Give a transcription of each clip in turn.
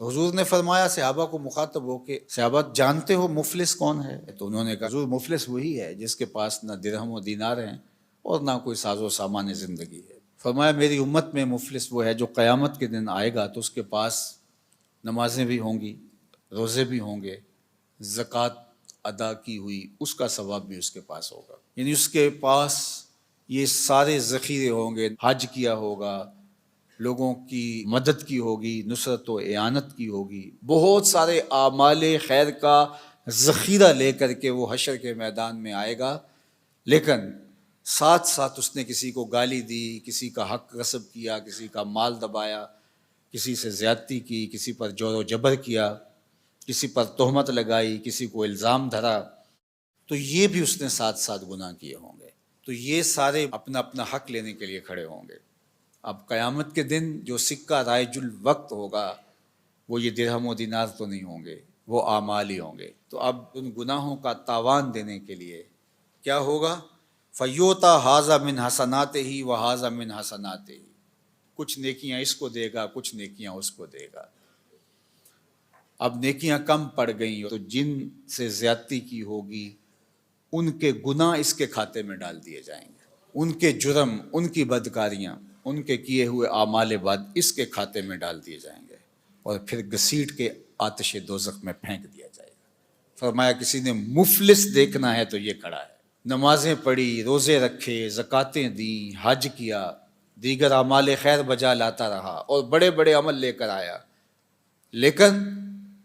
تو حضور نے فرمایا صحابہ کو مخاطب ہو کہ صحابہ جانتے ہو مفلس کون ہے؟ تو انہوں نے کہا حضور مفلس وہی ہے جس کے پاس نہ درہم و دینار ہیں اور نہ کوئی ساز و سامان زندگی ہے۔ فرمایا میری امت میں مفلس وہ ہے جو قیامت کے دن آئے گا تو اس کے پاس نمازیں بھی ہوں گی، روزے بھی ہوں گے، زکوٰۃ ادا کی ہوئی اس کا ثواب بھی اس کے پاس ہوگا، یعنی اس کے پاس یہ سارے ذخیرے ہوں گے، حج کیا ہوگا، لوگوں کی مدد کی ہوگی، نصرت و اعانت کی ہوگی، بہت سارے اعمال خیر کا ذخیرہ لے کر کے وہ حشر کے میدان میں آئے گا، لیکن ساتھ ساتھ اس نے کسی کو گالی دی، کسی کا حق غصب کیا، کسی کا مال دبایا، کسی سے زیادتی کی، کسی پر جور و جبر کیا، کسی پر تہمت لگائی، کسی کو الزام دھرا، تو یہ بھی اس نے ساتھ ساتھ گناہ کیے ہوں گے۔ تو یہ سارے اپنا اپنا حق لینے کے لیے کھڑے ہوں گے۔ اب قیامت کے دن جو سکہ رائج الوقت ہوگا وہ یہ درہم و دینار تو نہیں ہوں گے، وہ اعمال ہی ہوں گے۔ تو اب ان گناہوں کا تاوان دینے کے لیے کیا ہوگا؟ فیوتا ھذا من حسناتہ و ھذا من حسناتہ، کچھ نیکیاں اس کو دے گا، کچھ نیکیاں اس کو دے گا۔ اب نیکیاں کم پڑ گئیں تو جن سے زیادتی کی ہوگی ان کے گناہ اس کے کھاتے میں ڈال دیے جائیں گے، ان کے جرم، ان کی بدکاریاں، ان کے کیے ہوئے اعمال بد اس کے کھاتے میں ڈال دیے جائیں گے اور پھر گھسیٹ کے آتش دوزخ میں پھینک دیا جائے گا۔ فرمایا کسی نے مفلس دیکھنا ہے تو یہ کھڑا ہے، نمازیں پڑھی، روزے رکھے، زکاتیں دیں، حج کیا، دیگر اعمال خیر بجا لاتا رہا اور بڑے بڑے عمل لے کر آیا، لیکن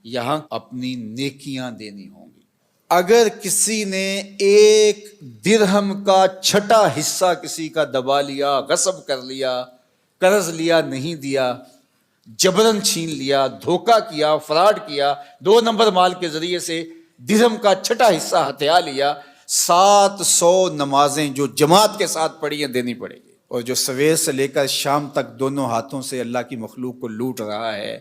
یہاں اپنی نیکیاں دینی ہوں گی۔ اگر کسی نے ایک درہم کا چھٹا حصہ کسی کا دبا لیا، غصب کر لیا، قرض لیا نہیں دیا، جبرن چھین لیا، دھوکہ کیا، فراڈ کیا، 2 نمبر مال کے ذریعے سے درہم کا چھٹا حصہ ہتھیا لیا، 700 نمازیں جو جماعت کے ساتھ پڑھی ہیں دینی پڑے گی۔ اور جو سویر سے لے کر شام تک دونوں ہاتھوں سے اللہ کی مخلوق کو لوٹ رہا ہے،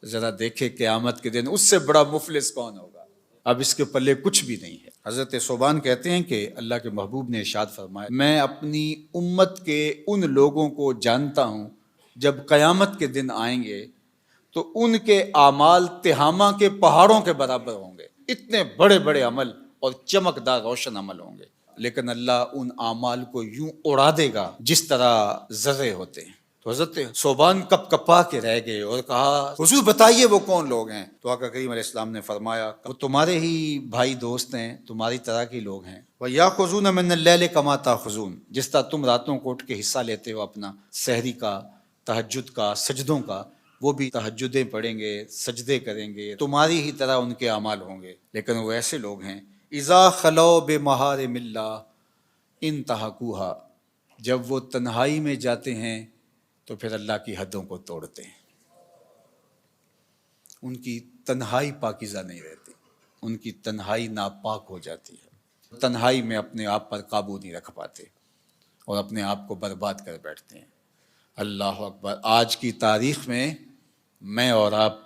ذرا دیکھے قیامت کے دن اس سے بڑا مفلس کون ہوگا؟ اب اس کے پلے کچھ بھی نہیں ہے۔ حضرت ثوبان کہتے ہیں کہ اللہ کے محبوب نے ارشاد فرمایا، میں اپنی امت کے ان لوگوں کو جانتا ہوں جب قیامت کے دن آئیں گے تو ان کے اعمال تہامہ کے پہاڑوں کے برابر ہوں گے، اتنے بڑے بڑے عمل اور چمکدار روشن عمل ہوں گے، لیکن اللہ ان اعمال کو یوں اڑا دے گا جس طرح ذرے ہوتے ہیں۔ تو حضرت ثوبان کپ کپا کے رہ گئے اور کہا حضور بتائیے وہ کون لوگ ہیں؟ تو آقا کریم علیہ السلام نے فرمایا وہ تمہارے ہی بھائی دوست ہیں، تمہاری طرح کے لوگ ہیں۔ وَيَأْخُذُونَ مِنَ اللَّيْلِ كَمَا تَأْخُذُونَ، جس طرح تم راتوں کو اٹھ کے حصہ لیتے ہو اپنا سحری کا، تہجد کا، سجدوں کا، وہ بھی تہجدیں پڑھیں گے، سجدے کریں گے، تمہاری ہی طرح ان کے اعمال ہوں گے، لیکن وہ ایسے لوگ ہیں اِذَا خَلَوْا بِمَحَارِمِ اللَّهِ انتہکوها، جب وہ تنہائی میں جاتے ہیں تو پھر اللہ کی حدوں کو توڑتے ہیں، ان کی تنہائی پاکیزہ نہیں رہتی، ان کی تنہائی ناپاک ہو جاتی ہے، تنہائی میں اپنے آپ پر قابو نہیں رکھ پاتے اور اپنے آپ کو برباد کر بیٹھتے ہیں۔ اللہ اکبر! آج کی تاریخ میں میں اور آپ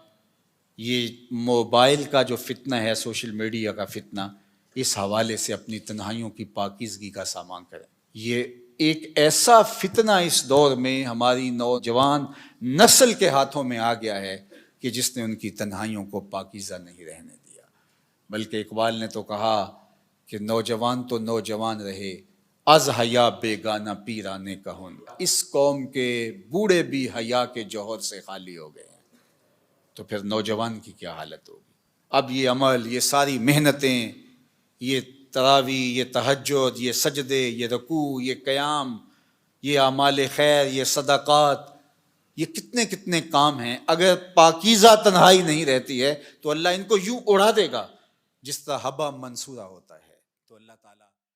یہ موبائل کا جو فتنہ ہے، سوشل میڈیا کا فتنہ، اس حوالے سے اپنی تنہائیوں کی پاکیزگی کا سامان کریں۔ یہ ایک ایسا فتنہ اس دور میں ہماری نوجوان نسل کے ہاتھوں میں آ گیا ہے کہ جس نے ان کی تنہائیوں کو پاکیزہ نہیں رہنے دیا، بلکہ اقبال نے تو کہا کہ نوجوان تو نوجوان رہے، از حیا بیگانہ پیرانے کہن، اس قوم کے بوڑھے بھی حیا کے جوہر سے خالی ہو گئے ہیں، تو پھر نوجوان کی کیا حالت ہوگی؟ اب یہ عمل، یہ ساری محنتیں، یہ تراویح، یہ تہجد، یہ سجدے، یہ رکوع، یہ قیام، یہ اعمال خیر، یہ صدقات، یہ کتنے کتنے کام ہیں، اگر پاکیزہ تنہائی نہیں رہتی ہے تو اللہ ان کو یوں اڑا دے گا جس طرح حبہ منصورہ ہوتا ہے۔ تو اللہ تعالیٰ